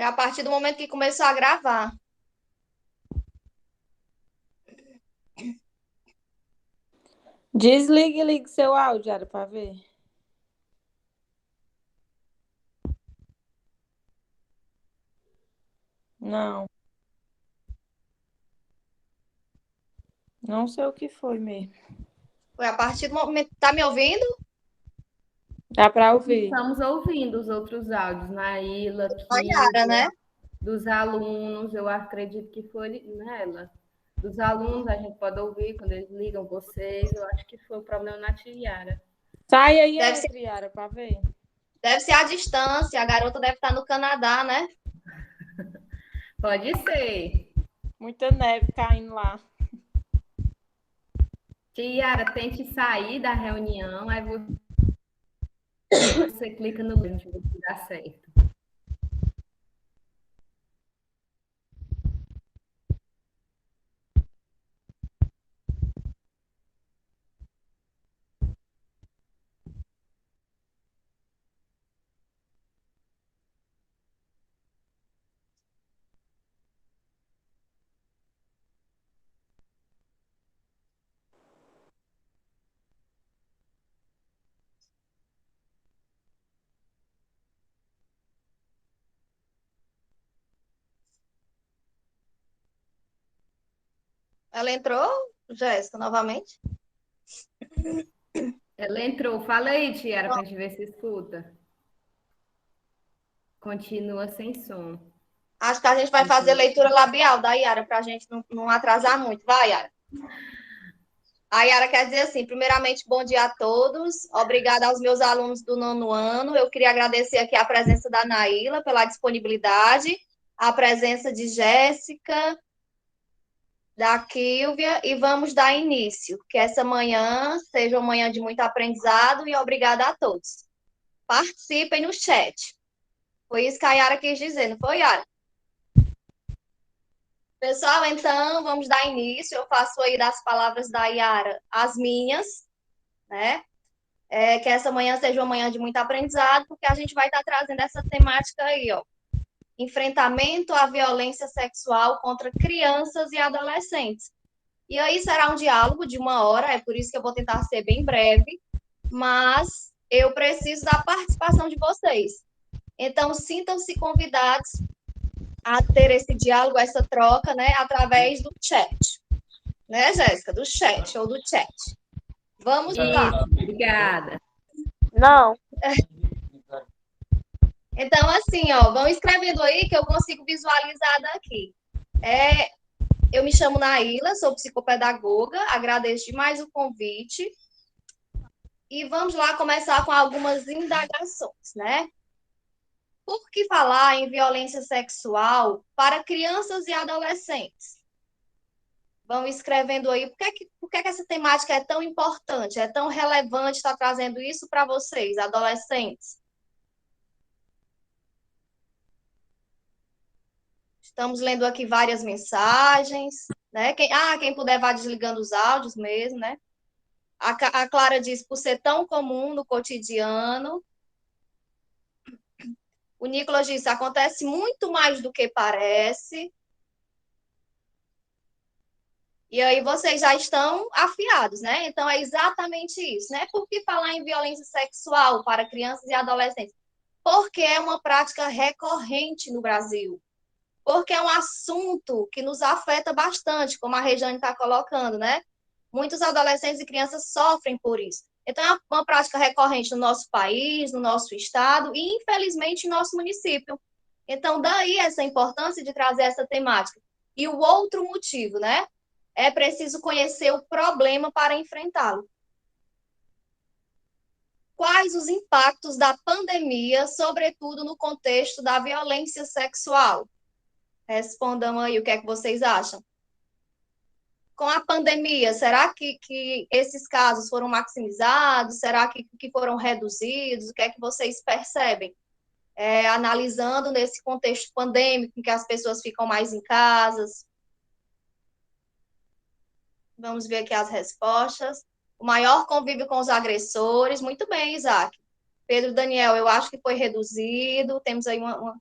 Foi a partir do momento que começou a gravar. Desligue e ligue seu áudio, era pra ver. Não, não sei o que foi mesmo. Foi a partir do momento. Tá me ouvindo? Dá pra ouvir. Estamos ouvindo os outros áudios, Naila, Maiara, né? Kívia, dos alunos, eu acredito que foi nela. Dos alunos, a gente pode ouvir quando eles ligam vocês, eu acho que foi o problema na Tiara. Sai aí, Deve ser, Yara, pra ver. deve ser a distância. A garota deve estar no Canadá, né? Pode ser. Muita neve caindo lá. Tiara, tente sair da reunião, aí você clica no link, ver se dá certo. Ela entrou, Jéssica, novamente. Ela entrou. Fala aí, Tiara, para a gente ver se escuta. Continua sem som. Acho que a gente vai fazer leitura labial da Yara para a gente não atrasar muito. Vai, Yara. A Yara quer dizer assim, primeiramente, bom dia a todos. Obrigada aos meus alunos do 9º ano. Eu queria agradecer aqui a presença da Naíla pela disponibilidade, a presença de Jéssica, da Kílvia, e vamos dar início. Que essa manhã seja uma manhã de muito aprendizado e obrigada a todos. Participem no chat. Foi isso que a Yara quis dizer, não foi, Yara? Pessoal, então, vamos dar início. Eu faço aí das palavras da Yara as minhas, né? Que essa manhã seja uma manhã de muito aprendizado, porque a gente vai estar trazendo essa temática aí, ó. Enfrentamento à violência sexual contra crianças e adolescentes. E aí será um diálogo de 1 hora, é por isso que eu vou tentar ser bem breve, mas eu preciso da participação de vocês. Então, sintam-se convidados a ter esse diálogo, essa troca, né, através do chat. Né, Jéssica? Do chat ou do chat. Vamos lá. Obrigada. Não. Então, assim, ó, vão escrevendo aí que eu consigo visualizar daqui. Eu me chamo Naíla, sou psicopedagoga, agradeço demais o convite. E vamos lá começar com algumas indagações, né? Por que falar em violência sexual para crianças e adolescentes? Vão escrevendo aí por que essa temática é tão importante, é tão relevante estar trazendo isso para vocês, adolescentes. Estamos lendo aqui várias mensagens, né? Quem puder vá desligando os áudios mesmo, né? A Clara diz, por ser tão comum no cotidiano. O Nicolas diz, acontece muito mais do que parece. E aí vocês já estão afiados, né? Então é exatamente isso, né? Por que falar em violência sexual para crianças e adolescentes? Porque é uma prática recorrente no Brasil. Porque é um assunto que nos afeta bastante, como a Rejane está colocando, né? Muitos adolescentes e crianças sofrem por isso. Então, é uma prática recorrente no nosso país, no nosso estado e, infelizmente, no nosso município. Então, daí essa importância de trazer essa temática. E o outro motivo, né? É preciso conhecer o problema para enfrentá-lo. Quais os impactos da pandemia, sobretudo no contexto da violência sexual? Respondam aí o que é que vocês acham. Com a pandemia, será que esses casos foram maximizados? Será que foram reduzidos? O que é que vocês percebem? Analisando nesse contexto pandêmico, em que as pessoas ficam mais em casas. Vamos ver aqui as respostas. O maior convívio com os agressores. Muito bem, Isaac. Pedro Daniel, eu acho que foi reduzido. Temos aí uma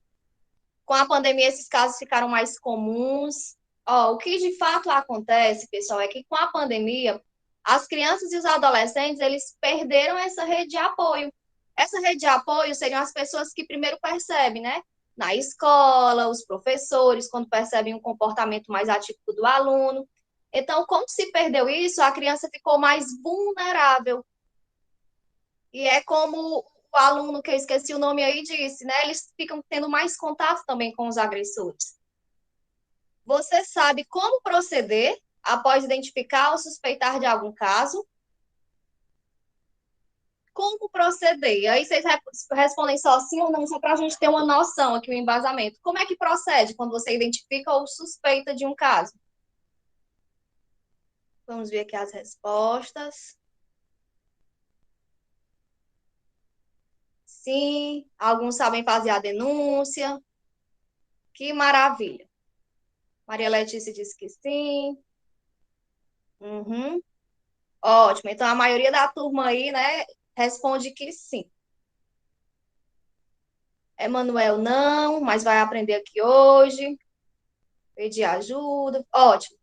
Com a pandemia, esses casos ficaram mais comuns. Ó, o que de fato acontece, pessoal, é que com a pandemia, as crianças e os adolescentes, eles perderam essa rede de apoio. Essa rede de apoio seriam as pessoas que primeiro percebem, né? Na escola, os professores, quando percebem um comportamento mais atípico do aluno. Então, como se perdeu isso, a criança ficou mais vulnerável. E é como o aluno, que eu esqueci o nome aí, disse, né? Eles ficam tendo mais contato também com os agressores. Você sabe como proceder após identificar ou suspeitar de algum caso? Como proceder? Aí vocês respondem só sim ou não, só para a gente ter uma noção aqui, o embasamento. Como é que procede quando você identifica ou suspeita de um caso? Vamos ver aqui as respostas. Sim, alguns sabem fazer a denúncia. Que maravilha. Maria Letícia disse que sim. Uhum. Ótimo. Então, a maioria da turma aí, né, responde que sim. Emanuel não, mas vai aprender aqui hoje. Pedir ajuda. Ótimo.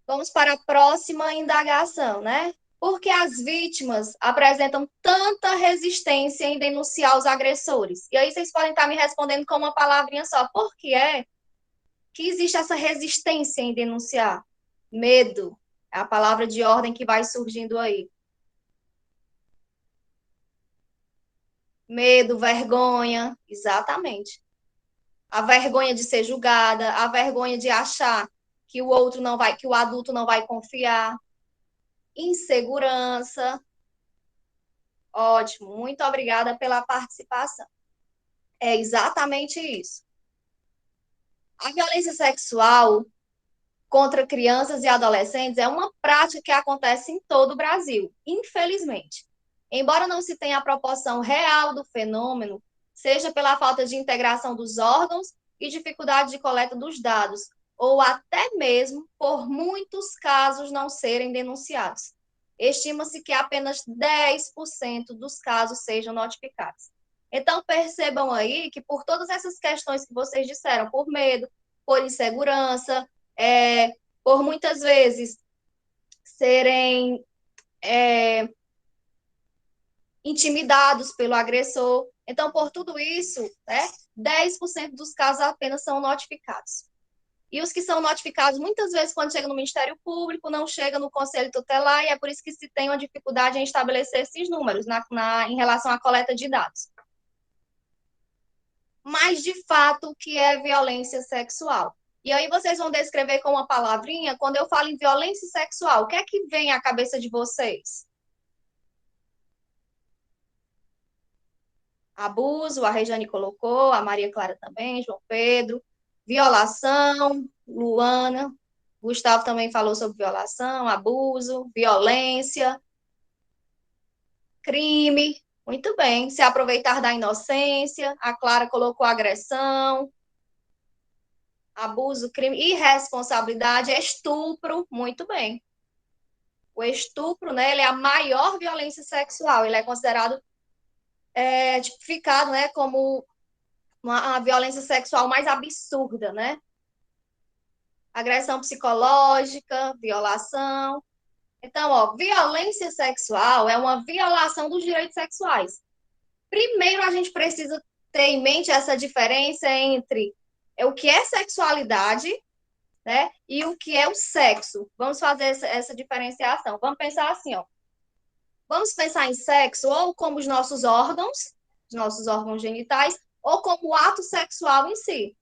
Vamos para a próxima indagação, né? Por que as vítimas apresentam tanta resistência em denunciar os agressores? E aí vocês podem estar me respondendo com uma palavrinha só. Por que é que existe essa resistência em denunciar? Medo. É a palavra de ordem que vai surgindo aí. Medo, vergonha, exatamente. A vergonha de ser julgada, a vergonha de achar que o outro não vai, que o adulto não vai confiar, insegurança. Ótimo, muito obrigada pela participação. É exatamente isso. A violência sexual contra crianças e adolescentes é uma prática que acontece em todo o Brasil, infelizmente. Embora não se tenha a proporção real do fenômeno, seja pela falta de integração dos órgãos e dificuldade de coleta dos dados, ou até mesmo por muitos casos não serem denunciados. Estima-se que apenas 10% dos casos sejam notificados. Então, percebam aí que por todas essas questões que vocês disseram, por medo, por insegurança, por muitas vezes serem intimidados pelo agressor. Então, por tudo isso, né, 10% dos casos apenas são notificados. E os que são notificados, muitas vezes, quando chega no Ministério Público, não chega no Conselho Tutelar, e é por isso que se tem uma dificuldade em estabelecer esses números em relação à coleta de dados. Mas, de fato, o que é violência sexual? E aí vocês vão descrever com uma palavrinha, quando eu falo em violência sexual, o que é que vem à cabeça de vocês? Abuso, a Regiane colocou, a Maria Clara também, João Pedro. Violação, Luana. Gustavo também falou sobre violação, abuso, violência, crime. Muito bem. Se aproveitar da inocência. A Clara colocou agressão, abuso, crime, irresponsabilidade, estupro. Muito bem. O estupro, né, ele é a maior violência sexual. Ele é considerado tipificado, né, como a violência sexual mais absurda, né? Agressão psicológica, violação. Então, ó, violência sexual é uma violação dos direitos sexuais. Primeiro, a gente precisa ter em mente essa diferença entre o que é sexualidade, né, e o que é o sexo. Vamos fazer essa diferenciação. Vamos pensar assim, ó. Vamos pensar em sexo ou como os nossos órgãos genitais, ou como o ato sexual em si.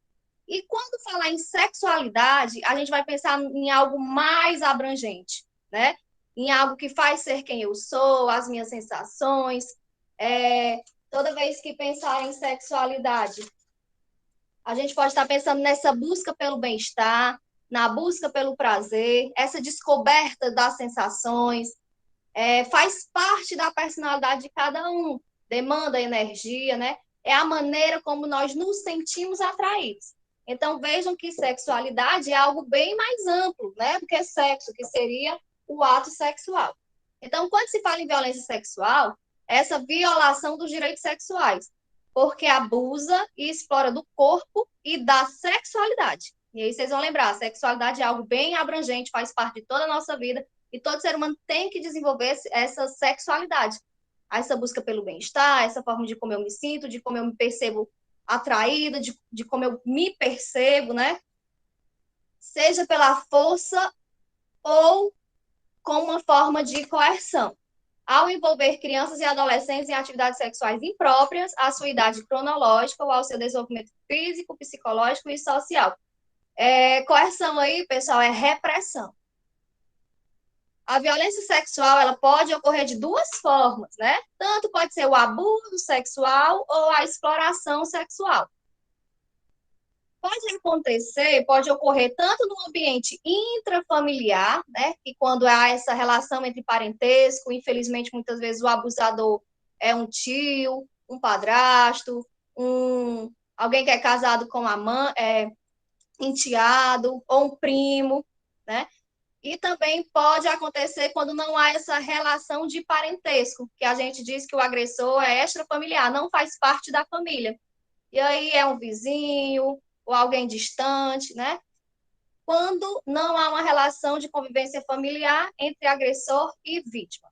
E quando falar em sexualidade, a gente vai pensar em algo mais abrangente, né? Em algo que faz ser quem eu sou, as minhas sensações. Toda vez que pensar em sexualidade, a gente pode estar pensando nessa busca pelo bem-estar, na busca pelo prazer, essa descoberta das sensações, faz parte da personalidade de cada um, demanda energia, né? É a maneira como nós nos sentimos atraídos. Então, vejam que sexualidade é algo bem mais amplo, né, do que sexo, que seria o ato sexual. Então, quando se fala em violência sexual, essa violação dos direitos sexuais. porque abusa e explora do corpo e da sexualidade. E aí vocês vão lembrar, a sexualidade é algo bem abrangente, faz parte de toda a nossa vida, e todo ser humano tem que desenvolver essa sexualidade, essa busca pelo bem-estar, essa forma de como eu me sinto, de como eu me percebo atraída, de como eu me percebo, né? Seja pela força ou com uma forma de coerção. Ao envolver crianças e adolescentes em atividades sexuais impróprias à sua idade cronológica ou ao seu desenvolvimento físico, psicológico e social. Coerção aí, pessoal, é repressão. A violência sexual, ela pode ocorrer de duas formas, né? Tanto pode ser o abuso sexual ou a exploração sexual. Pode ocorrer tanto no ambiente intrafamiliar, né? Que quando há essa relação entre parentesco, infelizmente, muitas vezes o abusador é um tio, um padrasto, alguém que é casado com a mãe, enteado, ou um primo, né? E também pode acontecer quando não há essa relação de parentesco, que a gente diz que o agressor é extrafamiliar, não faz parte da família. E aí é um vizinho, ou alguém distante, né? Quando não há uma relação de convivência familiar entre agressor e vítima.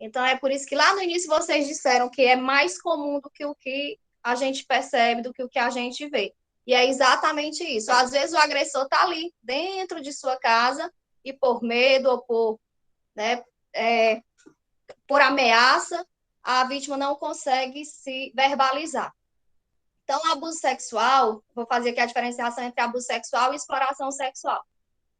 Então, é por isso que lá no início vocês disseram que é mais comum do que o que a gente percebe, do que o que a gente vê. E é exatamente isso. Às vezes o agressor está ali, dentro de sua casa, e por medo ou por ameaça, a vítima não consegue se verbalizar. Então, o abuso sexual, vou fazer aqui a diferenciação entre abuso sexual e exploração sexual.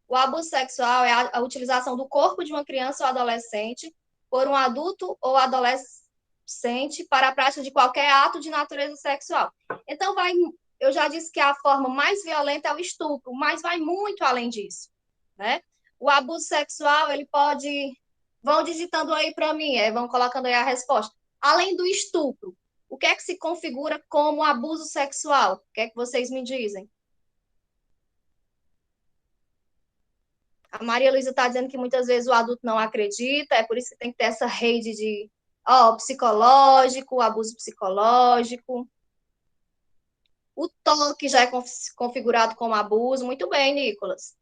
O abuso sexual é a utilização do corpo de uma criança ou adolescente por um adulto ou adolescente para a prática de qualquer ato de natureza sexual. Então, eu já disse que a forma mais violenta é o estupro, mas vai muito além disso, né? O abuso sexual, ele pode... Vão digitando aí para mim, vão colocando aí a resposta. Além do estupro, o que é que se configura como abuso sexual? O que é que vocês me dizem? A Maria Luísa está dizendo que muitas vezes o adulto não acredita, é por isso que tem que ter essa rede de psicológico, abuso psicológico. O toque já é configurado como abuso. Muito bem, Nicolas.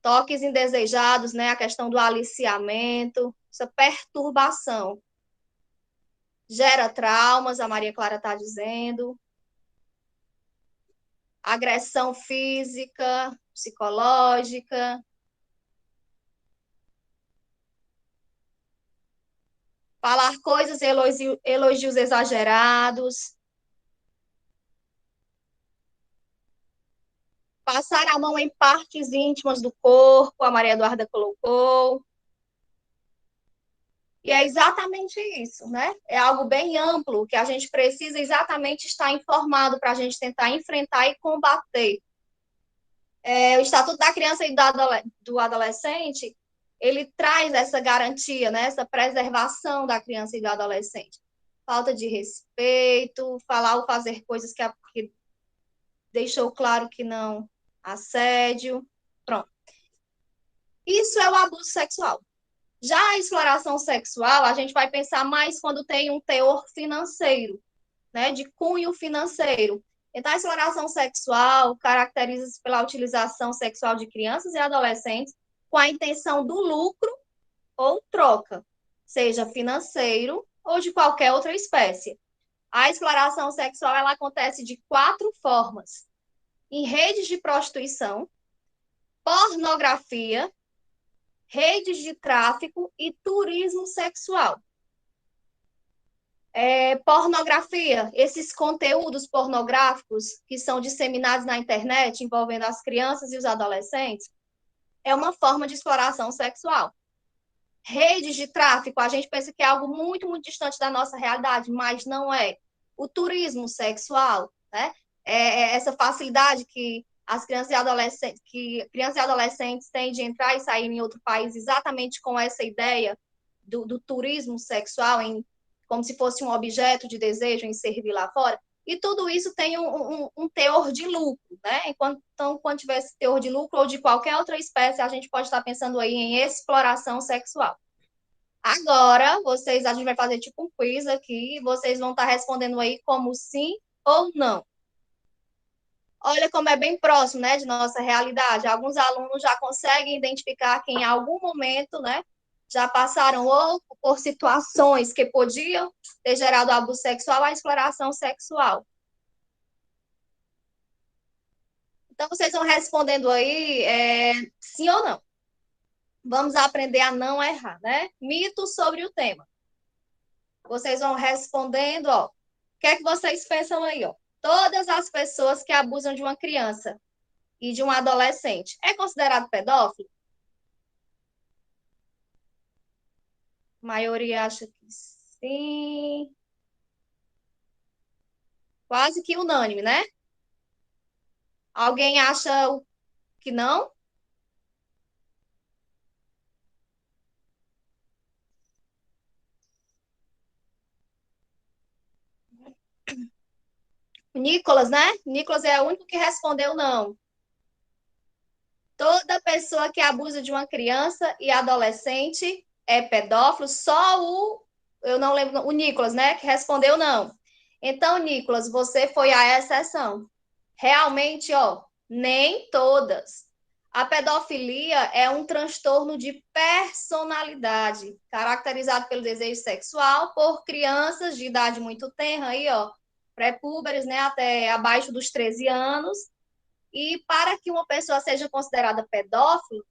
Toques indesejados, né? A questão do aliciamento, essa perturbação. Gera traumas, a Maria Clara está dizendo. Agressão física, psicológica. Falar coisas, elogios exagerados. Passar a mão em partes íntimas do corpo, a Maria Eduarda colocou. E é exatamente isso, né? É algo bem amplo, que a gente precisa exatamente estar informado para a gente tentar enfrentar e combater. O Estatuto da Criança e do Adolescente, ele traz essa garantia, né? Essa preservação da criança e do adolescente. Falta de respeito, falar ou fazer coisas que deixou claro que não, assédio, pronto. Isso é o abuso sexual. Já a exploração sexual, a gente vai pensar mais quando tem um teor financeiro, né, de cunho financeiro. Então, a exploração sexual caracteriza-se pela utilização sexual de crianças e adolescentes com a intenção do lucro ou troca, seja financeiro ou de qualquer outra espécie. A exploração sexual, ela acontece de 4 formas: em redes de prostituição, pornografia, redes de tráfico e turismo sexual. Pornografia, esses conteúdos pornográficos que são disseminados na internet envolvendo as crianças e os adolescentes, é uma forma de exploração sexual. Redes de tráfico, a gente pensa que é algo muito, muito distante da nossa realidade, mas não é. O turismo sexual, né? Essa facilidade que as crianças e adolescentes têm de entrar e sair em outro país exatamente com essa ideia do turismo sexual, como se fosse um objeto de desejo em servir lá fora, e tudo isso tem um teor de lucro, né? Então, quando tiver esse teor de lucro ou de qualquer outra espécie, a gente pode estar pensando aí em exploração sexual. Agora, a gente vai fazer tipo um quiz aqui, e vocês vão estar respondendo aí como sim ou não. Olha como é bem próximo, né, de nossa realidade. Alguns alunos já conseguem identificar que em algum momento, né, já passaram ou por situações que podiam ter gerado abuso sexual a exploração sexual. Então, vocês vão respondendo aí sim ou não. Vamos aprender a não errar, né? Mitos sobre o tema. Vocês vão respondendo, ó. O que é que vocês pensam aí, ó? Todas as pessoas que abusam de uma criança e de um adolescente é considerado pedófilo? A maioria acha que sim. Quase que unânime, né? Alguém acha que não? Nicolas, né? Nicolas é o único que respondeu não. Toda pessoa que abusa de uma criança e adolescente é pedófilo, só eu não lembro, o Nicolas, né, que respondeu não. Então, Nicolas, você foi a exceção. Realmente, ó, nem todas. A pedofilia é um transtorno de personalidade, caracterizado pelo desejo sexual por crianças de idade muito tenra, aí, ó, pré-púberes, né, até abaixo dos 13 anos, e para que uma pessoa seja considerada pedófilo,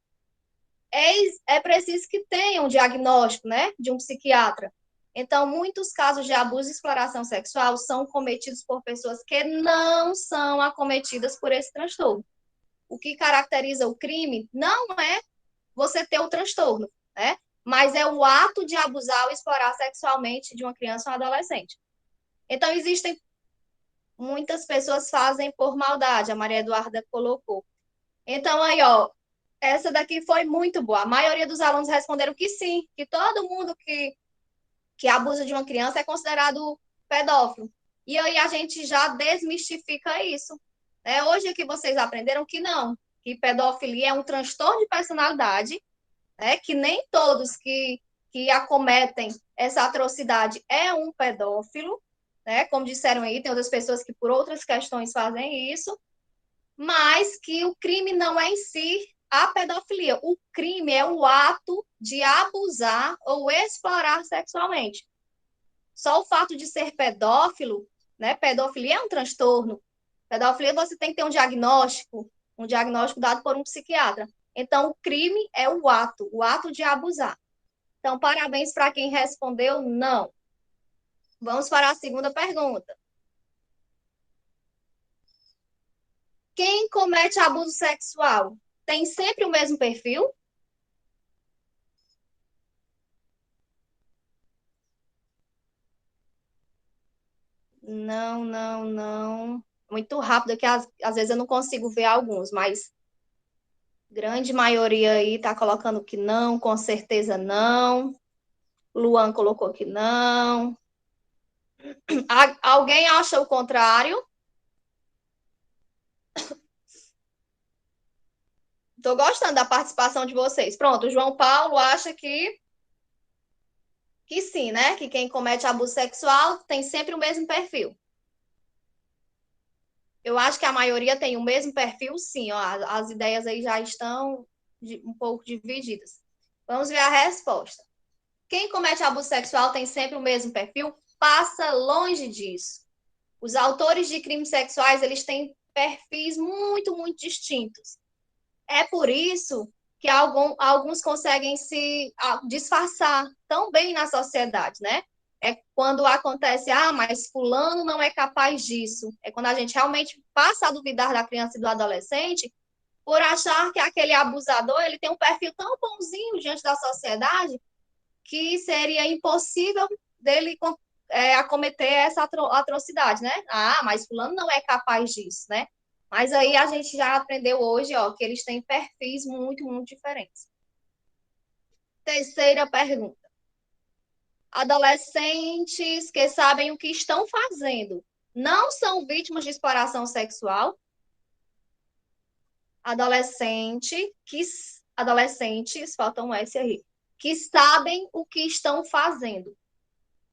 é preciso que tenha um diagnóstico, né, de um psiquiatra. Então, muitos casos de abuso e exploração sexual são cometidos por pessoas que não são acometidas por esse transtorno. O que caracteriza o crime não é você ter o transtorno, né? Mas é o ato de abusar ou explorar sexualmente de uma criança ou um adolescente. Então, existem muitas pessoas fazem por maldade, a Maria Eduarda colocou. Então, aí, ó, essa daqui foi muito boa. A maioria dos alunos responderam que sim, que todo mundo que abusa de uma criança é considerado pedófilo. E aí a gente já desmistifica isso. Hoje aqui vocês aprenderam que não, que pedofilia é um transtorno de personalidade, que nem todos que acometem essa atrocidade é um pedófilo, como disseram aí, tem outras pessoas que por outras questões fazem isso, mas que o crime não é em si a pedofilia. O crime é o ato de abusar ou explorar sexualmente. Só o fato de ser pedófilo, né? Pedofilia é um transtorno. Pedofilia você tem que ter um diagnóstico dado por um psiquiatra. Então, o crime é o ato de abusar. Então, parabéns para quem respondeu não. Vamos para a segunda pergunta. Quem comete abuso sexual tem sempre o mesmo perfil? Não, não, não. Muito rápido, que às vezes eu não consigo ver alguns, mas grande maioria aí tá colocando que não, com certeza não. Luan colocou que não. Alguém acha o contrário? Estou gostando da participação de vocês. Pronto, o João Paulo acha que sim, né? Que quem comete abuso sexual tem sempre o mesmo perfil. Eu acho que a maioria tem o mesmo perfil, sim. Ó, as ideias aí já estão um pouco divididas. Vamos ver a resposta. Quem comete abuso sexual tem sempre o mesmo perfil? Passa longe disso. Os autores de crimes sexuais, eles têm perfis muito, muito distintos. É por isso que alguns conseguem se disfarçar tão bem na sociedade, né? É quando acontece, mas fulano não é capaz disso. É quando a gente realmente passa a duvidar da criança e do adolescente por achar que aquele abusador, ele tem um perfil tão bonzinho diante da sociedade que seria impossível dele acometer essa atrocidade, né? Mas fulano não é capaz disso, né? Mas aí a gente já aprendeu hoje, ó, que eles têm perfis muito, muito diferentes. Terceira pergunta. Adolescentes que sabem o que estão fazendo não são vítimas de exploração sexual? Adolescentes, falta um S aí. que sabem o que estão fazendo.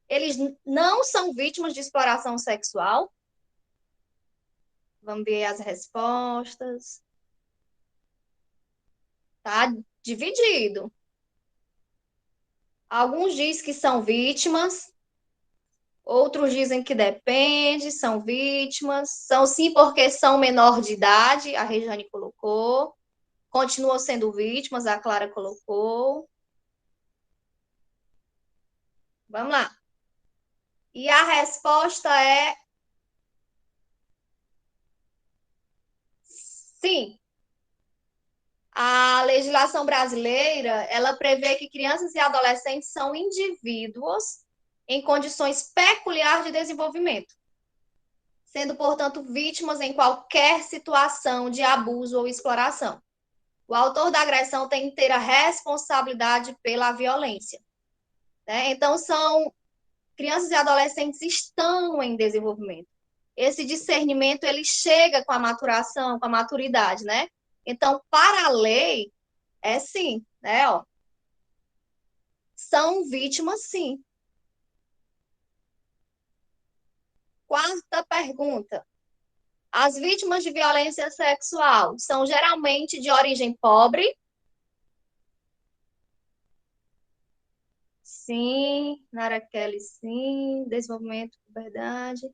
Eles não são vítimas de exploração sexual. Vamos ver as respostas. Tá dividido. Alguns dizem que são vítimas, outros dizem que depende, são vítimas. São sim porque são menor de idade, a Regiane colocou. Continuam sendo vítimas, a Clara colocou. Vamos lá. E a resposta é sim. A legislação brasileira, ela prevê que crianças e adolescentes são indivíduos em condições peculiares de desenvolvimento, sendo, portanto, vítimas em qualquer situação de abuso ou exploração. O autor da agressão tem que ter a responsabilidade pela violência, né? Então, são crianças e adolescentes estão em desenvolvimento. Esse discernimento, ele chega com a maturação, com a maturidade, né? Então, para a lei, é sim, né? Ó, são vítimas, sim. Quarta pergunta. As vítimas de violência sexual são geralmente de origem pobre? Sim. Nara Kelly, sim. Desenvolvimento, verdade.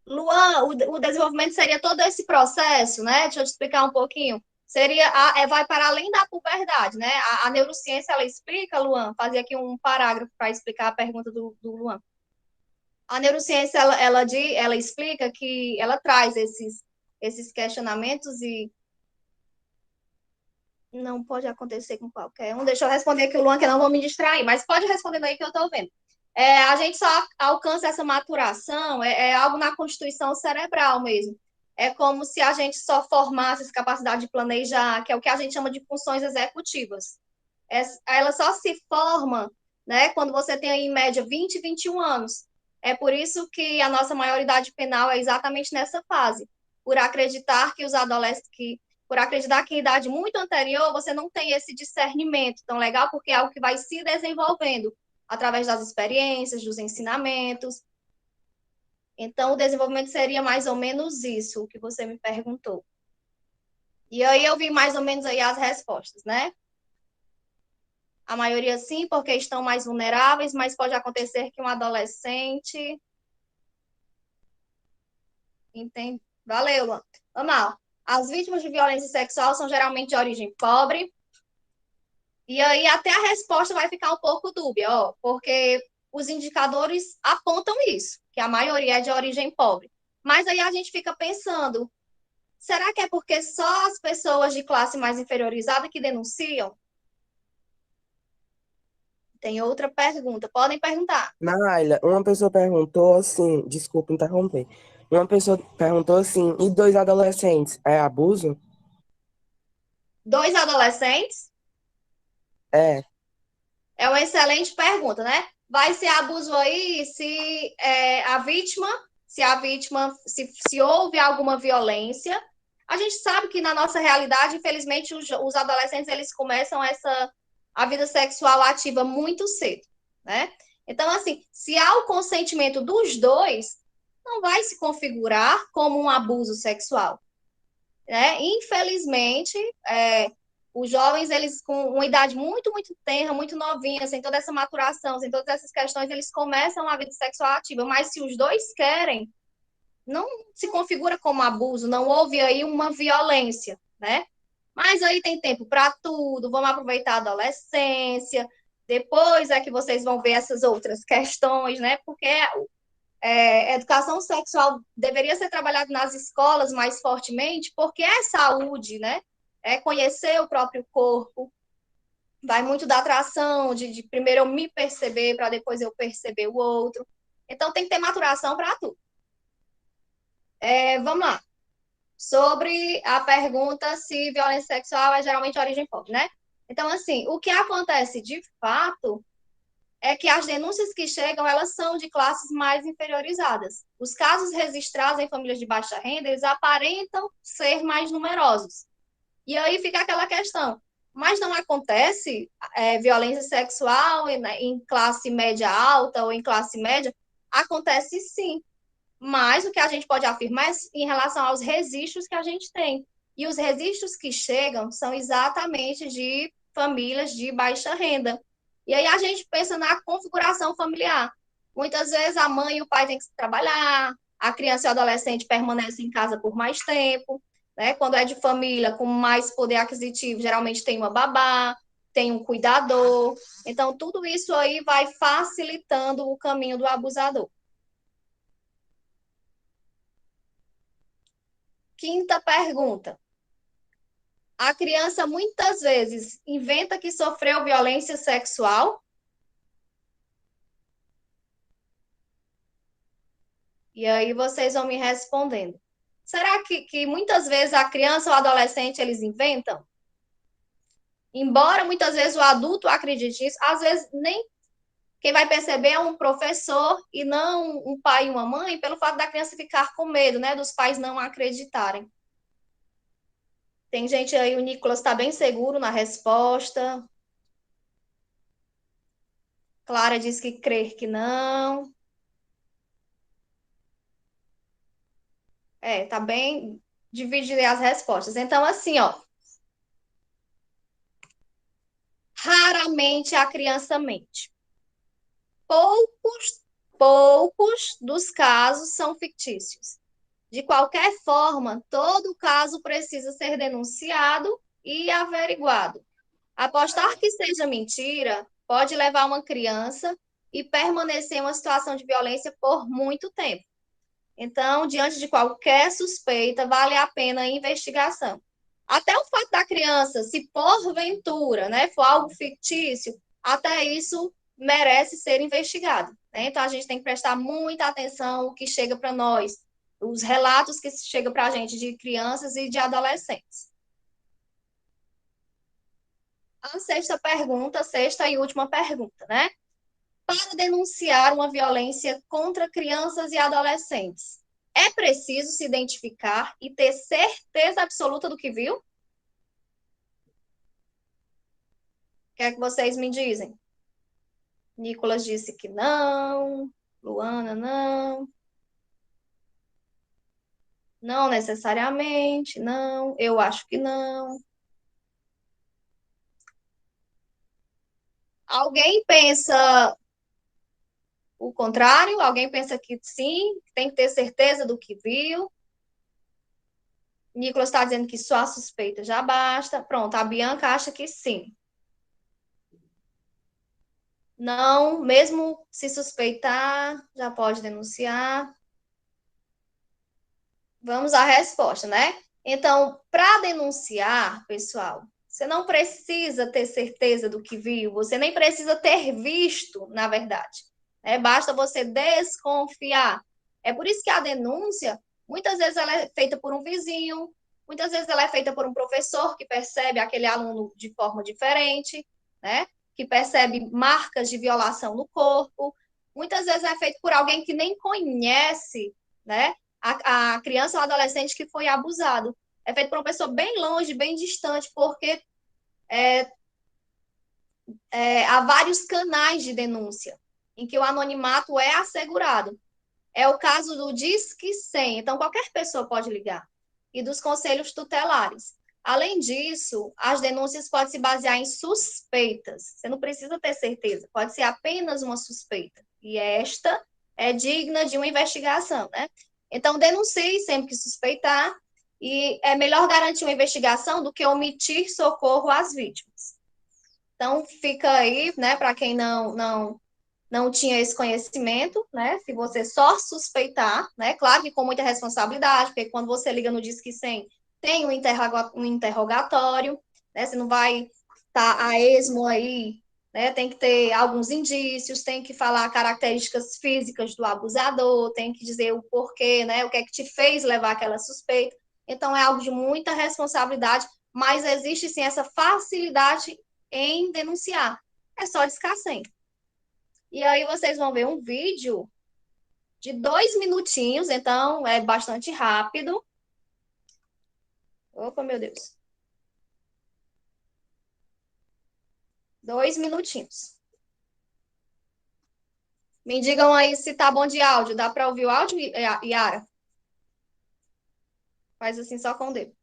Luan, o desenvolvimento seria todo esse processo, né? Deixa eu te explicar um pouquinho. Seria, vai para além da puberdade, né? A neurociência, ela explica, Luan, fazia aqui um parágrafo para explicar a pergunta do Luan. A neurociência, ela explica que ela traz esses questionamentos e não pode acontecer com qualquer um. Deixa eu responder aqui, Luan, que eu não vou me distrair, mas pode responder aí que eu estou vendo. A gente só alcança essa maturação, é algo na constituição cerebral mesmo. É como se a gente só formasse essa capacidade de planejar, que é o que a gente chama de funções executivas. Ela só se forma, né, quando você tem aí, em média 20, 21 anos. É por isso que a nossa maioridade penal é exatamente nessa fase, por acreditar que os adolescentes, por acreditar que em idade muito anterior você não tem esse discernimento tão legal, porque é algo que vai se desenvolvendo através das experiências, dos ensinamentos. Então, o desenvolvimento seria mais ou menos isso, o que você me perguntou. E aí eu vi mais ou menos aí as respostas, né? A maioria sim, porque estão mais vulneráveis, mas pode acontecer que um adolescente... Entende? Valeu, Luan. Vamos lá. As vítimas de violência sexual são geralmente de origem pobre. E aí até a resposta vai ficar um pouco dúbia, ó, porque os indicadores apontam isso, que a maioria é de origem pobre. Mas aí a gente fica pensando, será que é porque só as pessoas de classe mais inferiorizada que denunciam? Tem outra pergunta, podem perguntar. Naila, uma pessoa perguntou assim, desculpa interromper. Uma pessoa perguntou assim, e dois adolescentes, é abuso? 2 adolescentes? É, É uma excelente pergunta, né? Vai ser abuso aí se se houve alguma violência. A gente sabe que na nossa realidade, infelizmente, os adolescentes eles começam a vida sexual ativa muito cedo, né? Então, assim, se há o consentimento dos dois, não vai se configurar como um abuso sexual, né? Infelizmente, os jovens, eles com uma idade muito, muito tenra, muito novinha, sem toda essa maturação, sem todas essas questões, eles começam a vida sexual ativa, mas se os dois querem, não se configura como abuso, não houve aí uma violência, né? Mas aí tem tempo para tudo, vamos aproveitar a adolescência, depois é que vocês vão ver essas outras questões, né? Porque educação sexual deveria ser trabalhada nas escolas mais fortemente, porque é saúde, né? É conhecer o próprio corpo, vai muito da atração, de primeiro eu me perceber, para depois eu perceber o outro. Então, tem que ter maturação para tudo. Vamos lá. Sobre a pergunta se violência sexual é geralmente de origem pobre, né? Então, assim, o que acontece de fato é que as denúncias que chegam, elas são de classes mais inferiorizadas. Os casos registrados em famílias de baixa renda, eles aparentam ser mais numerosos. E aí fica aquela questão, Mas não acontece violência sexual em classe média alta ou em classe média? Acontece sim. Mas o que a gente pode afirmar é em relação aos registros que a gente tem. E os registros que chegam são exatamente de famílias de baixa renda. E aí a gente pensa na configuração familiar. Muitas vezes a mãe e o pai têm que trabalhar, a criança e o adolescente permanecem em casa por mais tempo, né? Quando é de família com mais poder aquisitivo, geralmente tem uma babá, tem um cuidador. Então, tudo isso aí vai facilitando o caminho do abusador. Quinta pergunta. A criança muitas vezes inventa que sofreu violência sexual. E aí vocês vão me respondendo. Será que muitas vezes a criança ou o adolescente eles inventam? Embora muitas vezes o adulto acredite nisso, às vezes nem quem vai perceber é um professor e não um pai e uma mãe, pelo fato da criança ficar com medo, né, dos pais não acreditarem. Tem gente aí, o Nicolas está bem seguro na resposta. Clara diz que crer que não. Tá bem divididas as respostas. Então, assim, ó. Raramente a criança mente. Poucos dos casos são fictícios. De qualquer forma, todo caso precisa ser denunciado e averiguado. Apostar que seja mentira pode levar uma criança e permanecer em uma situação de violência por muito tempo. Então, diante de qualquer suspeita, vale a pena a investigação. Até o fato da criança, se porventura, né, for algo fictício, até isso merece ser investigado, né? Então, a gente tem que prestar muita atenção no que chega para nós, os relatos que chegam para a gente de crianças e de adolescentes. A sexta e última pergunta, né? Para denunciar uma violência contra crianças e adolescentes, é preciso se identificar e ter certeza absoluta do que viu? O que é que vocês me dizem? Nicolas disse que não, Luana não. Não necessariamente, não. Eu acho que não. Alguém pensa o contrário? Alguém pensa que sim, tem que ter certeza do que viu? Nicolas está dizendo que só a suspeita já basta. Pronto, a Bianca acha que sim. Não, mesmo se suspeitar, já pode denunciar. Vamos à resposta, né? Então, para denunciar, pessoal, você não precisa ter certeza do que viu, você nem precisa ter visto, na verdade. Basta você desconfiar. É por isso que a denúncia, muitas vezes ela é feita por um vizinho, muitas vezes ela é feita por um professor que percebe aquele aluno de forma diferente, né? Que percebe marcas de violação no corpo. Muitas vezes é feito por alguém que nem conhece, né? A criança ou adolescente que foi abusado. É feito por uma pessoa bem longe, bem distante, porque há vários canais de denúncia em que o anonimato é assegurado. É o caso do Disque 100, então qualquer pessoa pode ligar, e dos conselhos tutelares. Além disso, as denúncias podem se basear em suspeitas. Você não precisa ter certeza, pode ser apenas uma suspeita. E esta é digna de uma investigação, né? Então, denuncie sempre que suspeitar, e é melhor garantir uma investigação do que omitir socorro às vítimas. Então, fica aí, né, para quem não tinha esse conhecimento, né? Se você só suspeitar, né? Claro que com muita responsabilidade, porque quando você liga no Disque 100, tem um interrogatório, né? Você não vai estar a esmo aí, né? Tem que ter alguns indícios, tem que falar características físicas do abusador, tem que dizer o porquê, né? O que é que te fez levar aquela suspeita. Então, é algo de muita responsabilidade, mas existe sim essa facilidade em denunciar. É só discar 100. E aí vocês vão ver um vídeo de 2 minutinhos, então é bastante rápido. Opa, meu Deus. 2 minutinhos. Me digam aí se tá bom de áudio. Dá para ouvir o áudio, Yara? Faz assim só com o dedo.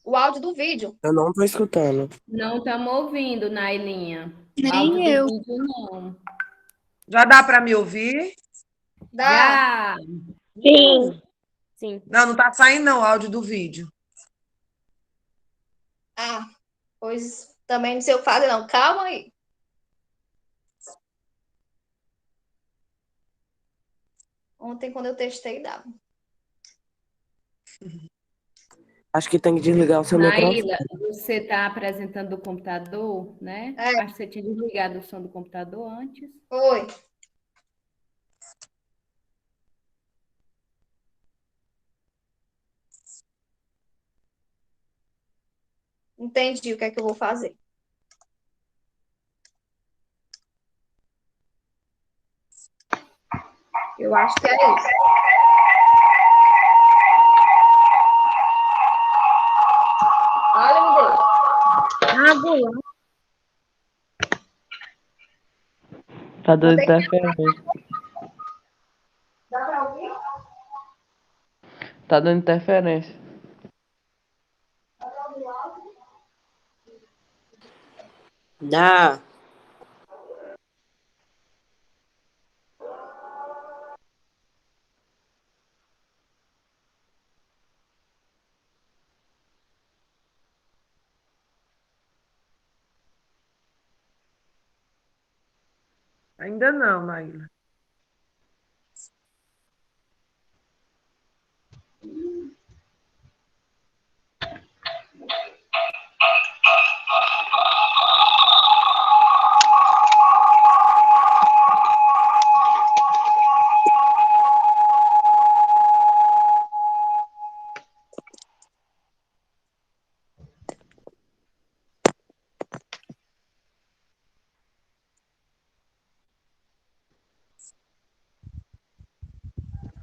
O áudio do vídeo. Eu não tô escutando. Não estamos ouvindo, Nailinha. Nem Áudio eu. do vídeo, não. Já dá para me ouvir? Dá. Já! Sim. Sim. Não, não tá saindo não o áudio do vídeo. Ah, pois também não sei o que fazer, não. Calma aí. Ontem, quando eu testei, dava. Acho que tem que desligar o seu microfone. Naíla, você está apresentando o computador, né? É. Acho que você tinha desligado o som do computador antes. Oi. Entendi o que é que eu vou fazer. Eu acho que é isso. Olha, meu Deus. Tá dando Vou ter que- interferência. Dá pra ouvir? Tá dando interferência. Dá. Ainda não, Naila.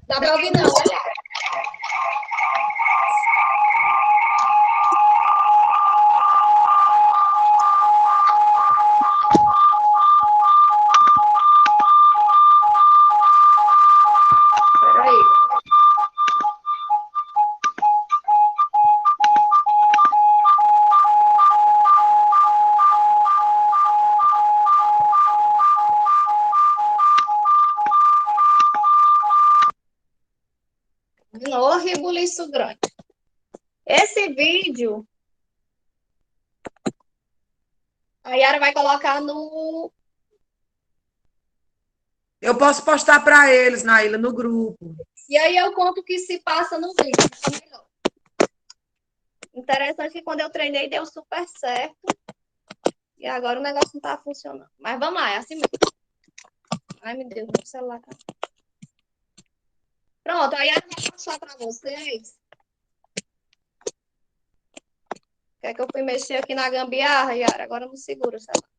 Dá pra ouvir, não, né? Peraí. Ô, rebuliço grande. Esse vídeo, a Yara vai colocar no... Eu posso postar para eles, Naila, no grupo. E aí eu conto o que se passa no vídeo. Fica melhor. Interessante que quando eu treinei deu super certo. E agora o negócio não tá funcionando. Mas vamos lá, é assim mesmo. Ai, meu Deus, meu celular tá... Pronto, aí eu vou mostrar para vocês. Quer que eu fui mexer aqui na gambiarra, Yara? Agora não segura o celular.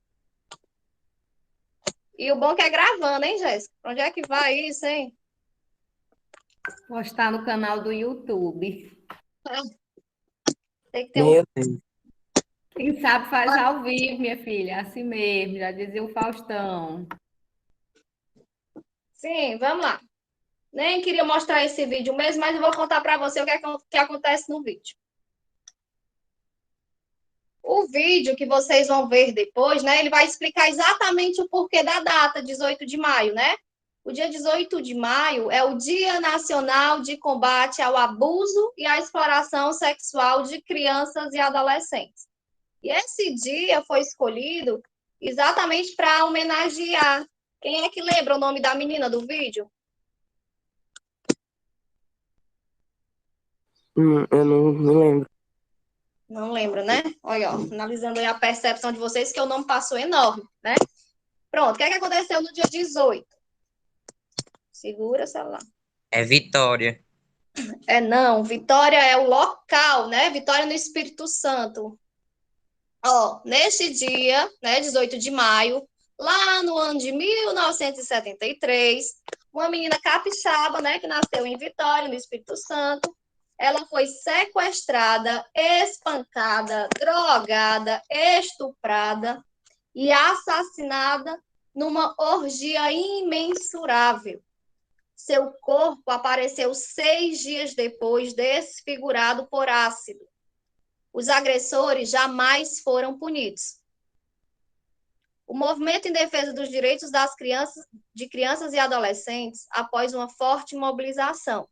E o bom é que é gravando, hein, Jéssica? Pra onde é que vai isso, hein? Postar no canal do YouTube. Tem que ter um... Meu Deus. Quem sabe faz ao vivo, minha filha. Assim mesmo, já dizia o Faustão. Sim, vamos lá. Nem queria mostrar esse vídeo mesmo, mas eu vou contar para você o que acontece no vídeo. O vídeo que vocês vão ver depois, né? Ele vai explicar exatamente o porquê da data, 18 de maio, né? O dia 18 de maio é o Dia Nacional de Combate ao Abuso e à Exploração Sexual de Crianças e Adolescentes. E esse dia foi escolhido exatamente para homenagear. Quem é que lembra o nome da menina do vídeo? Eu não me lembro. Não lembro, né? Olha, ó, analisando aí a percepção de vocês, que o nome passou enorme, né? Pronto, o que é que aconteceu no dia 18? Segura o celular. É Vitória. É não, Vitória é o local, né? Vitória no Espírito Santo. Ó, neste dia, né, 18 de maio, lá no ano de 1973, uma menina capixaba, né, que nasceu em Vitória, no Espírito Santo, ela foi sequestrada, espancada, drogada, estuprada e assassinada numa orgia imensurável. Seu corpo apareceu 6 dias depois, desfigurado por ácido. Os agressores jamais foram punidos. O movimento em defesa dos direitos de crianças e adolescentes, após uma forte mobilização,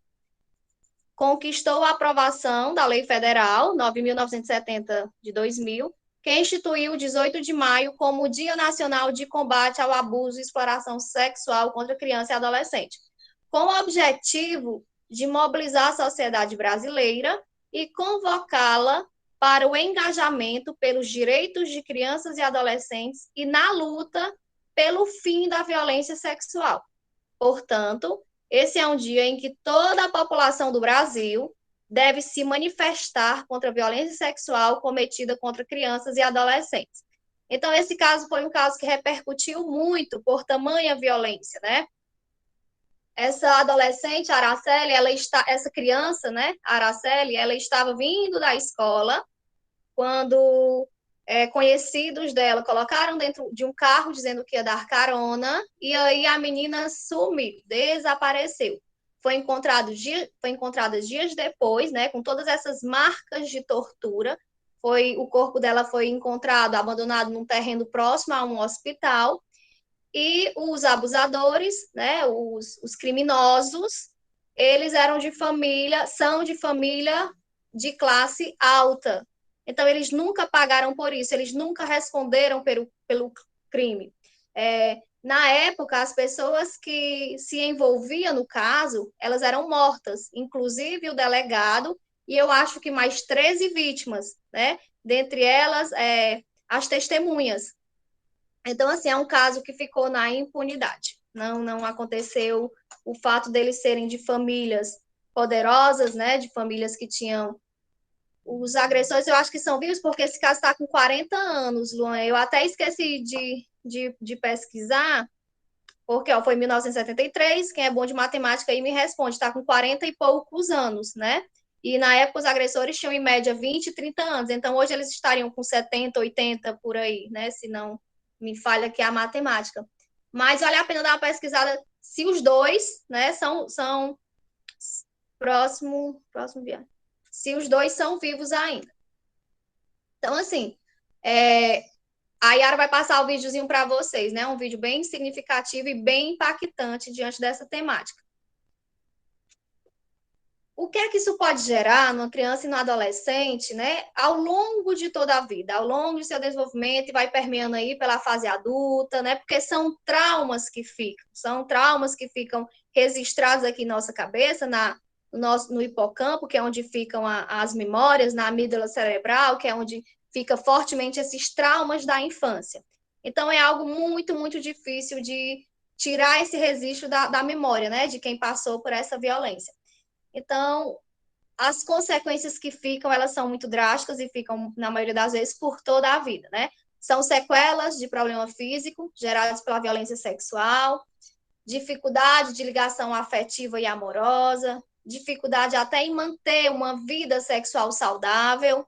conquistou a aprovação da Lei Federal 9.970 de 2000, que instituiu o 18 de maio como o Dia Nacional de Combate ao Abuso e Exploração Sexual contra Criança e Adolescente, com o objetivo de mobilizar a sociedade brasileira e convocá-la para o engajamento pelos direitos de crianças e adolescentes e na luta pelo fim da violência sexual. Portanto, esse é um dia em que toda a população do Brasil deve se manifestar contra a violência sexual cometida contra crianças e adolescentes. Então, esse caso foi um caso que repercutiu muito por tamanha violência, né? Essa adolescente, Araceli, essa criança, né, Araceli, ela estava vindo da escola quando conhecidos dela colocaram dentro de um carro dizendo que ia dar carona, e aí a menina sumiu, desapareceu. Foi encontrada dias depois, né, com todas essas marcas de tortura. O corpo dela foi encontrado abandonado num terreno próximo a um hospital, e os abusadores, né, os criminosos, eles são de família de classe alta. Então, eles nunca pagaram por isso, eles nunca responderam pelo crime. Na época, as pessoas que se envolviam no caso, elas eram mortas, inclusive o delegado, e eu acho que mais 13 vítimas, né? Dentre elas, as testemunhas. Então, assim, é um caso que ficou na impunidade. Não aconteceu o fato deles serem de famílias poderosas, né? De famílias que tinham... Os agressores, eu acho que são vivos, porque esse caso está com 40 anos, Luan. Eu até esqueci de pesquisar, porque foi em 1973, quem é bom de matemática aí me responde, está com 40 e poucos anos, né? E na época os agressores tinham em média 20, 30 anos, então hoje eles estariam com 70, 80 por aí, né? Se não me falha aqui a matemática. Mas vale a pena dar uma pesquisada se os dois, né, são próximo viagem. Se os dois são vivos ainda. Então, assim, a Yara vai passar o videozinho para vocês, né? Um vídeo bem significativo e bem impactante diante dessa temática. O que é que isso pode gerar numa criança e no adolescente, né? Ao longo de toda a vida, ao longo do seu desenvolvimento, e vai permeando aí pela fase adulta, né? Porque são traumas que ficam registrados aqui em nossa cabeça, no hipocampo, que é onde ficam as memórias, na amígdala cerebral, que é onde fica fortemente esses traumas da infância. Então, é algo muito, muito difícil de tirar esse registro da memória, né, de quem passou por essa violência. Então, as consequências que ficam, elas são muito drásticas e ficam, na maioria das vezes, por toda a vida, né? São sequelas de problema físico geradas pela violência sexual, dificuldade de ligação afetiva e amorosa, dificuldade até em manter uma vida sexual saudável,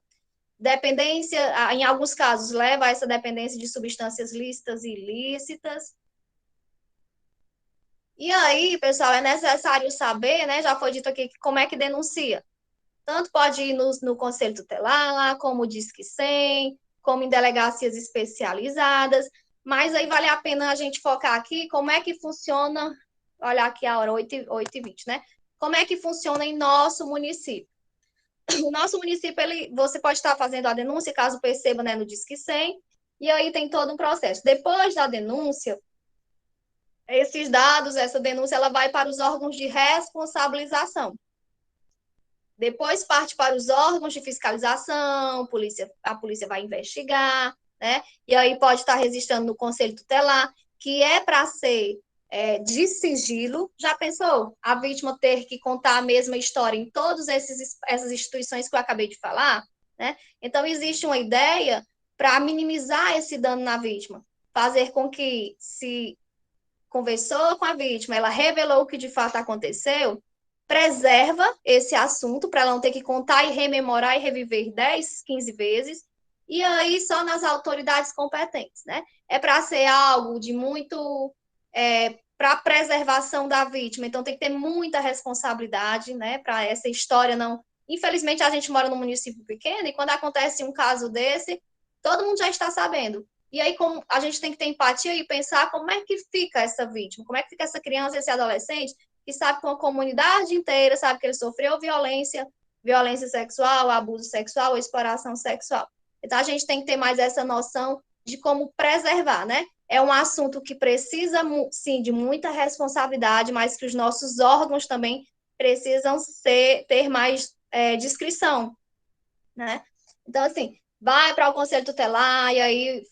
dependência, em alguns casos, leva a essa dependência de substâncias lícitas e ilícitas. E aí, pessoal, é necessário saber, né, já foi dito aqui, como é que denuncia. Tanto pode ir no Conselho Tutelar, como o Disque 100, como em delegacias especializadas, mas aí vale a pena a gente focar aqui como é que funciona, olha aqui a hora, 8h20, né? Como é que funciona em nosso município. O nosso município, você pode estar fazendo a denúncia, caso perceba, né, no Disque 100, e aí tem todo um processo. Depois da denúncia, esses dados, essa denúncia, ela vai para os órgãos de responsabilização. Depois parte para os órgãos de fiscalização, a polícia vai investigar, né? E aí pode estar registrando no Conselho Tutelar, que é para ser de sigilo. Já pensou? A vítima ter que contar a mesma história em todas essas instituições que eu acabei de falar, né? Então, existe uma ideia para minimizar esse dano na vítima, fazer com que, se conversou com a vítima, ela revelou o que de fato aconteceu, preserva esse assunto para ela não ter que contar e rememorar e reviver 10, 15 vezes, e aí só nas autoridades competentes, né? É para ser algo de muito para a preservação da vítima, então tem que ter muita responsabilidade, né? Para essa história não. Infelizmente, a gente mora num município pequeno e quando acontece um caso desse, todo mundo já está sabendo. E aí, como a gente tem que ter empatia e pensar como é que fica essa vítima, como é que fica essa criança, esse adolescente, que sabe que uma comunidade inteira sabe que ele sofreu violência, violência sexual, abuso sexual, exploração sexual. Então, a gente tem que ter mais essa noção de como preservar, né? É um assunto que precisa, sim, de muita responsabilidade, mas que os nossos órgãos também precisam ter mais discrição, né? Então, assim, vai para o Conselho Tutelar e aí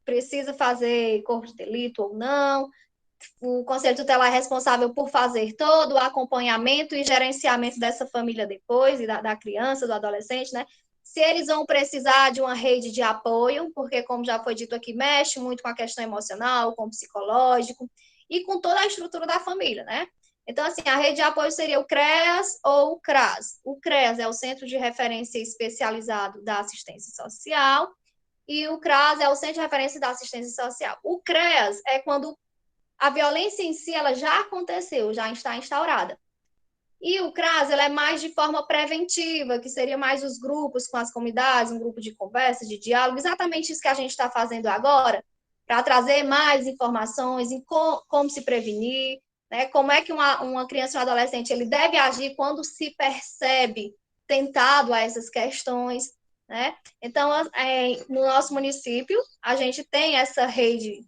precisa fazer corpo de delito ou não. O Conselho Tutelar é responsável por fazer todo o acompanhamento e gerenciamento dessa família depois, e da criança, do adolescente, né? Se eles vão precisar de uma rede de apoio, porque, como já foi dito aqui, mexe muito com a questão emocional, com o psicológico e com toda a estrutura da família, né? Então, assim, a rede de apoio seria o CREAS ou o CRAS. O CREAS é o Centro de Referência Especializado da Assistência Social e o CRAS é o Centro de Referência da Assistência Social. O CREAS é quando a violência em si ela já aconteceu, já está instaurada. E o CRAS ela é mais de forma preventiva, que seria mais os grupos com as comunidades, um grupo de conversa, de diálogo, exatamente isso que a gente está fazendo agora, para trazer mais informações em como se prevenir, né? Como é que uma criança e um adolescente ele deve agir quando se percebe tentado a essas questões, né? Então, no nosso município, a gente tem essa rede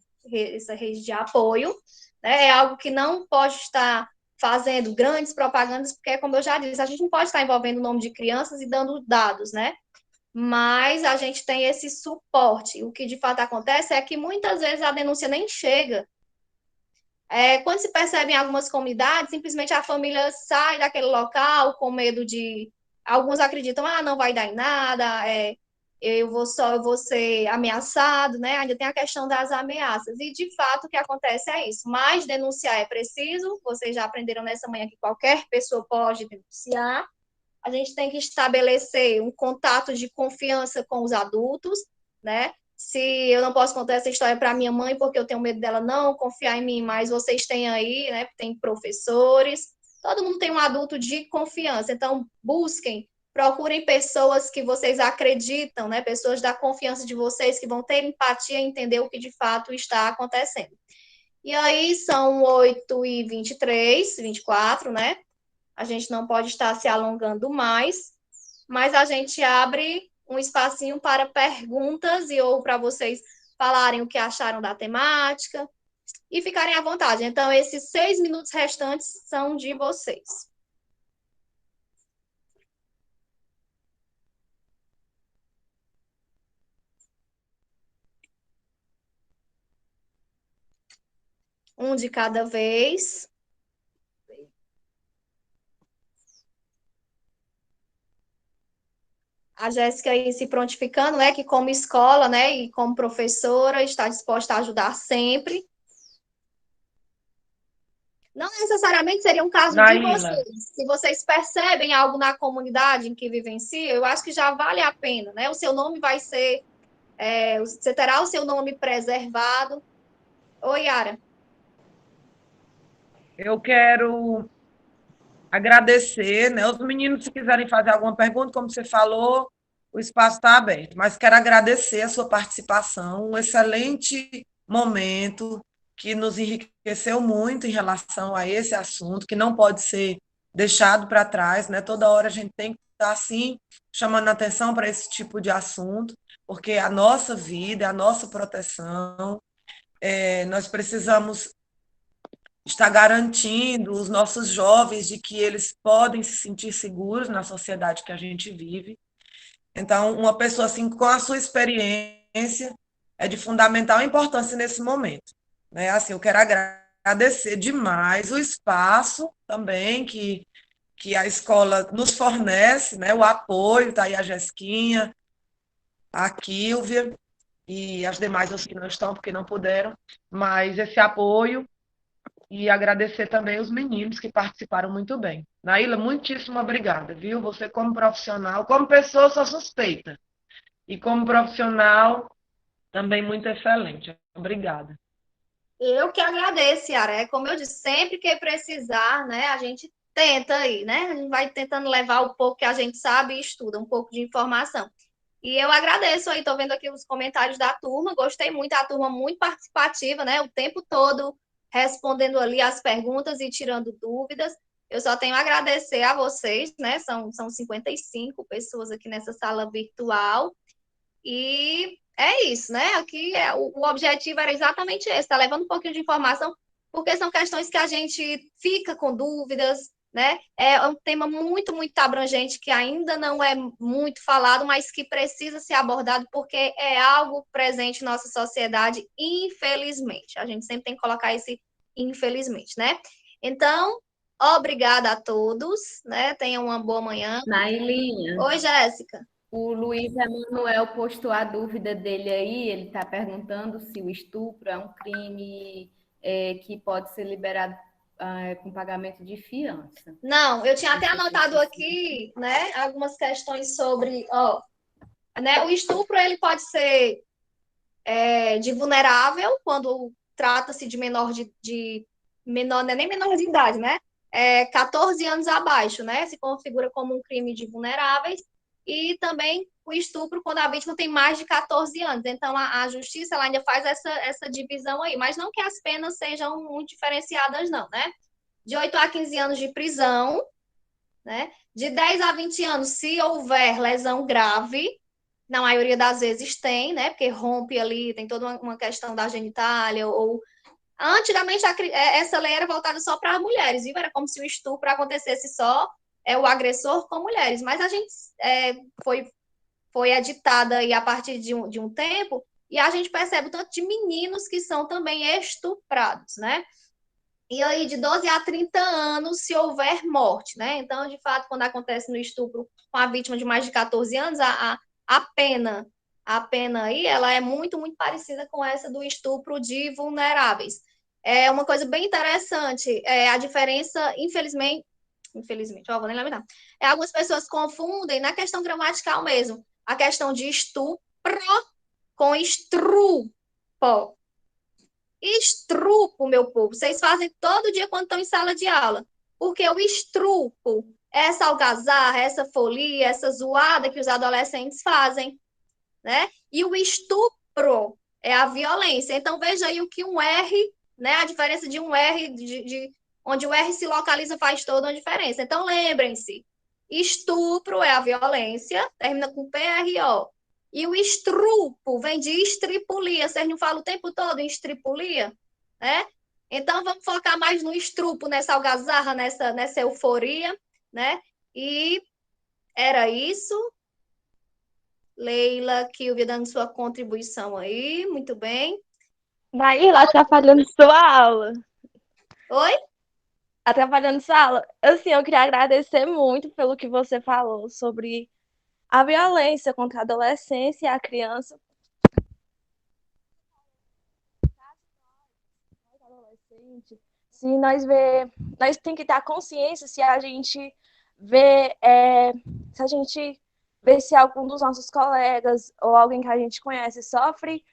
de apoio, né? É algo que não pode estar fazendo grandes propagandas, porque, como eu já disse, a gente não pode estar envolvendo o nome de crianças e dando dados, né? Mas a gente tem esse suporte. O que de fato acontece é que muitas vezes a denúncia nem chega. Quando se percebe em algumas comunidades, simplesmente a família sai daquele local com medo de. Alguns acreditam, não vai dar em nada, eu vou ser ameaçado, né? Ainda tem a questão das ameaças. E, de fato, o que acontece é isso. Mas denunciar é preciso. Vocês já aprenderam nessa manhã que qualquer pessoa pode denunciar. A gente tem que estabelecer um contato de confiança com os adultos, né? Se eu não posso contar essa história para minha mãe porque eu tenho medo dela não confiar em mim, mas vocês têm aí, né? Tem professores, todo mundo tem um adulto de confiança. Então, procurem pessoas que vocês acreditam, né? Pessoas da confiança de vocês que vão ter empatia e entender o que de fato está acontecendo. E aí são 8h23, 24, né? A gente não pode estar se alongando mais, mas a gente abre um espacinho para perguntas ou para vocês falarem o que acharam da temática e ficarem à vontade. Então, esses 6 minutos restantes são de vocês. Um de cada vez. A Jéssica aí se prontificando, né, que como escola, né, e como professora, está disposta a ajudar sempre. Não necessariamente seria um caso de Naíla, vocês. Se vocês percebem algo na comunidade em que vivenciam, eu acho que já vale a pena, né? O seu nome vai ser, você terá o seu nome preservado. Oi, Yara. eu quero agradecer, né? Os meninos, se quiserem fazer alguma pergunta, como você falou, o espaço está aberto. Mas quero agradecer a sua participação, um excelente momento que nos enriqueceu muito em relação a esse assunto, que não pode ser deixado para trás, né? Toda hora a gente tem que estar assim, chamando atenção para esse tipo de assunto, porque a nossa vida, a nossa proteção, nós precisamos está garantindo os nossos jovens de que eles podem se sentir seguros na sociedade que a gente vive. Então, uma pessoa assim com a sua experiência é de fundamental importância nesse momento, né? Assim, eu quero agradecer demais o espaço também que a escola nos fornece, né? O apoio, tá aí a Jesquinha, a Kílvia e as demais que não estão porque não puderam, mas esse apoio e agradecer também os meninos que participaram muito bem. Naíla, muitíssimo obrigada, viu? Você como profissional, como pessoa, eu sou suspeita. E como profissional, também muito excelente. Obrigada. Eu que agradeço, Yara. É como eu disse, sempre que precisar, né, a gente tenta aí, né? A gente vai tentando levar o pouco que a gente sabe e estuda, um pouco de informação. E eu agradeço aí, tô vendo aqui os comentários da turma, gostei muito, a turma muito participativa, né? O tempo todo respondendo ali as perguntas e tirando dúvidas. Eu só tenho a agradecer a vocês, né? São 55 pessoas aqui nessa sala virtual. E é isso, né? Aqui o objetivo era exatamente esse, tá levando um pouquinho de informação, porque são questões que a gente fica com dúvidas, né? É um tema muito, muito abrangente que ainda não é muito falado, mas que precisa ser abordado porque é algo presente em nossa sociedade, infelizmente. A gente sempre tem que colocar esse infelizmente, né? Então, obrigada a todos, né? Tenham uma boa manhã. Nailinha, Oi, Jéssica. o Luiz Emanuel postou a dúvida dele aí, ele está perguntando se o estupro é um crime que pode ser liberado com pagamento de fiança. Não, eu tinha até Não sei se anotado você aqui, né, algumas questões sobre, ó, né, o estupro ele pode ser de vulnerável quando trata-se de menor de menor, não é nem menor de idade, né? 14 anos abaixo, né? Se configura como um crime de vulneráveis e também o estupro quando a vítima tem mais de 14 anos. Então a justiça ela ainda faz essa divisão aí, mas não que as penas sejam muito diferenciadas não, né? De 8 a 15 anos de prisão, né? De 10 a 20 anos, se houver lesão grave, na maioria das vezes tem, né? Porque rompe ali, tem toda uma questão da genitália, ou. Antigamente, essa lei era voltada só para mulheres, viu? Era como se o estupro acontecesse só o agressor com mulheres. Mas a gente foi editada aí a partir de um tempo, e a gente percebe o tanto de meninos que são também estuprados, né? E aí, de 12 a 30 anos, se houver morte, né? Então, de fato, quando acontece no estupro com a vítima de mais de 14 anos, a pena, a pena aí, ela é muito, muito parecida com essa do estupro de vulneráveis. É uma coisa bem interessante, a diferença, infelizmente, ó, vou nem lembrar. Algumas pessoas confundem na questão gramatical mesmo, a questão de estupro com estrupo. Estrupo, meu povo, vocês fazem todo dia quando estão em sala de aula. Porque o estrupo, essa algazarra, essa folia, essa zoada que os adolescentes fazem, né? E o estupro é a violência. Então, veja aí o que um R, né? A diferença de um R, onde o R se localiza, faz toda a diferença. Então, lembrem-se, estupro é a violência, termina com PRO. E o estrupo vem de estripulia. Vocês não falam o tempo todo em estripulia, né? Então, vamos focar mais no estrupo, nessa algazarra, nessa euforia, né? E era isso. Leila, Kilvia dando sua contribuição aí, muito bem. Naila, atrapalhando sua aula. Oi? Atrapalhando sua aula. Assim, eu queria agradecer muito pelo que você falou sobre a violência contra a adolescência e a criança. Se nós tem que ter consciência se a gente vê, se algum dos nossos colegas ou alguém que a gente conhece sofre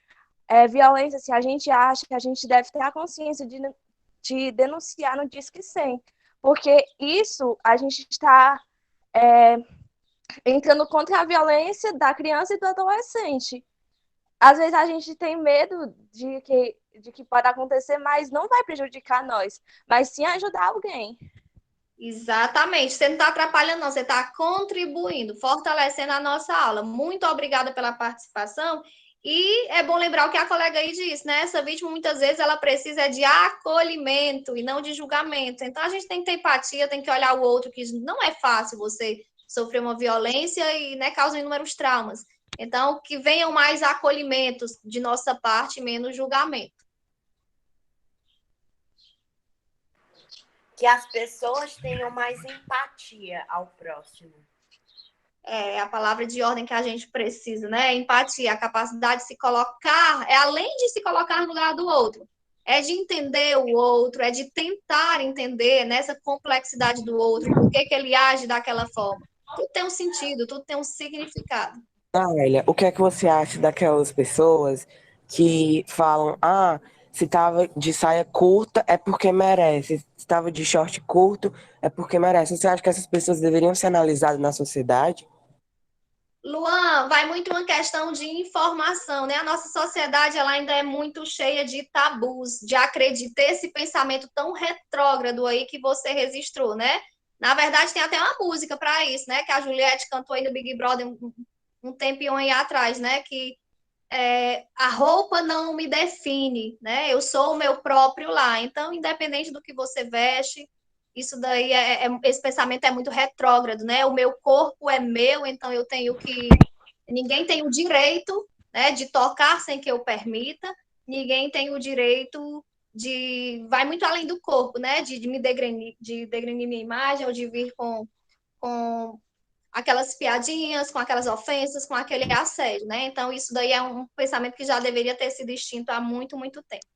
violência, se a gente acha que a gente deve ter a consciência de denunciar no Disque 100, porque isso a gente está entrando contra a violência da criança e do adolescente. Às vezes a gente tem medo de que pode acontecer, mas não vai prejudicar nós, mas sim ajudar alguém. Exatamente. Você não está atrapalhando, não. Você está contribuindo, fortalecendo a nossa aula. Muito obrigada pela participação. E é bom lembrar o que a colega aí disse, né? Essa vítima, muitas vezes, ela precisa de acolhimento e não de julgamento. Então, a gente tem que ter empatia, tem que olhar o outro, que não é fácil você sofrer uma violência e, né, causa inúmeros traumas. Então, que venham mais acolhimentos de nossa parte, menos julgamento. Que as pessoas tenham mais empatia ao próximo. É a palavra de ordem que a gente precisa, né? Empatia, a capacidade de se colocar, além de se colocar no lugar do outro, é de entender o outro, é de tentar entender nessa complexidade do outro, por que que ele age daquela forma. Tudo tem um sentido, tudo tem um significado. Nália, o que é que você acha daquelas pessoas que falam, se tava de saia curta é porque merece, se tava de short curto é porque merece. Você acha que essas pessoas deveriam ser analisadas na sociedade? Luan, vai muito uma questão de informação, né? A nossa sociedade ela ainda é muito cheia de tabus, de acreditar esse pensamento tão retrógrado aí que você registrou, né? Na verdade, tem até uma música para isso, né? Que a Juliette cantou aí no Big Brother um tempinho aí atrás, né? Que a roupa não me define, né? Eu sou o meu próprio lar. Então, independente do que você veste, isso daí esse pensamento é muito retrógrado, né? O meu corpo é meu, então eu tenho que. Ninguém tem o direito, né, de tocar sem que eu permita, ninguém tem o direito de. Vai muito além do corpo, né? De me degrenir minha imagem ou de vir com aquelas piadinhas, com aquelas ofensas, com aquele assédio, né? Então, isso daí é um pensamento que já deveria ter sido extinto há muito, muito tempo.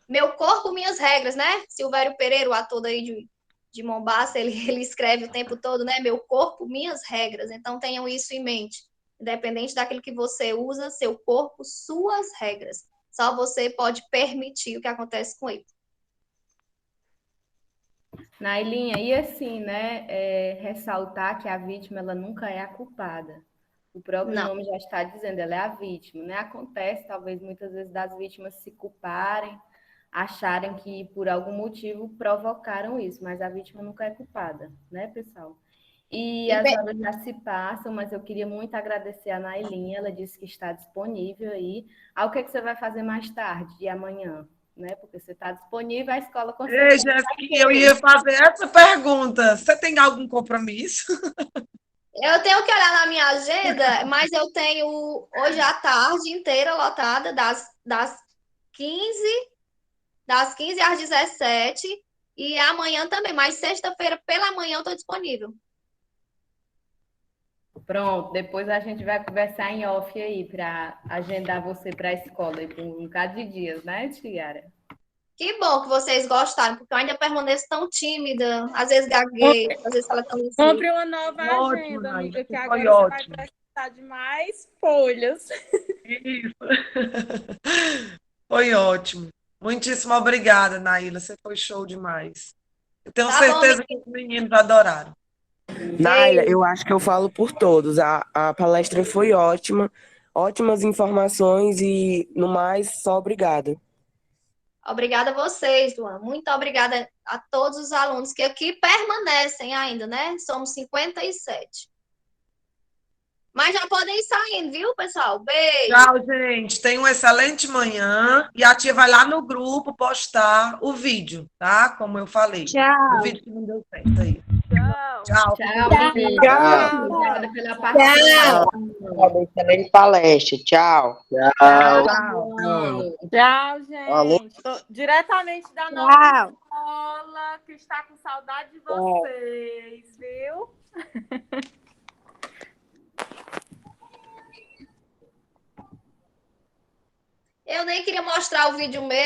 Meu corpo, minhas regras, né? Silvério Pereira, o ator daí de Mombasa, ele escreve o tempo todo, né? Meu corpo, minhas regras. Então, tenham isso em mente. Independente daquilo que você usa, seu corpo, suas regras. Só você pode permitir o que acontece com ele. Nailinha, e assim, né, ressaltar que a vítima ela nunca é a culpada. O próprio Não. nome já está dizendo, ela é a vítima, né? Acontece, talvez, muitas vezes, das vítimas se culparem, acharem que por algum motivo provocaram isso, mas a vítima nunca é culpada, né, pessoal? E as horas já se passam, mas eu queria muito agradecer a Nailinha, ela disse que está disponível aí. O que é que você vai fazer mais tarde, de amanhã? Né? Porque você está disponível, a escola com Ei, certeza vai Jéssica, eu ter. ia fazer essa pergunta. Você tem algum compromisso? Eu tenho que olhar na minha agenda, mas eu tenho hoje a tarde inteira lotada, das 15, das 15 às 17, e amanhã também, mas sexta-feira pela manhã eu estou disponível. Pronto, depois a gente vai conversar em off aí para agendar você para a escola aí por um bocado de dias, né, Tiara? Que bom que vocês gostaram, porque eu ainda permaneço tão tímida, às vezes gaguejo, às vezes fala tão assim. Compre uma nova Ótimo, agenda, Naila, amiga, que foi agora você vai ótimo. precisar de mais folhas. Isso. Foi ótimo. Muitíssimo obrigada, Naila. Você foi show demais. Eu tenho Tá bom, certeza que os meninos adoraram. Nália, eu acho que eu falo por todos. A palestra foi ótima, ótimas informações e, no mais, só obrigado. obrigada a vocês, Luan. Muito obrigada a todos os alunos que aqui permanecem ainda, né? Somos 57. Mas já podem ir saindo, viu, pessoal? Beijo. Tchau, gente. Tenha uma excelente manhã. E a tia vai lá no grupo postar o vídeo, tá? Como eu falei. Tchau. O vídeo que não deu certo aí. Tchau. Tchau. Tchau, menina. Tchau. Obrigada pela participação. Excelente palestra. Tchau. Tchau, Tchau. Luana. Tchau, Alô? gente. Diretamente da nossa escola, que está com saudade de vocês, viu? Eu nem queria mostrar o vídeo mesmo.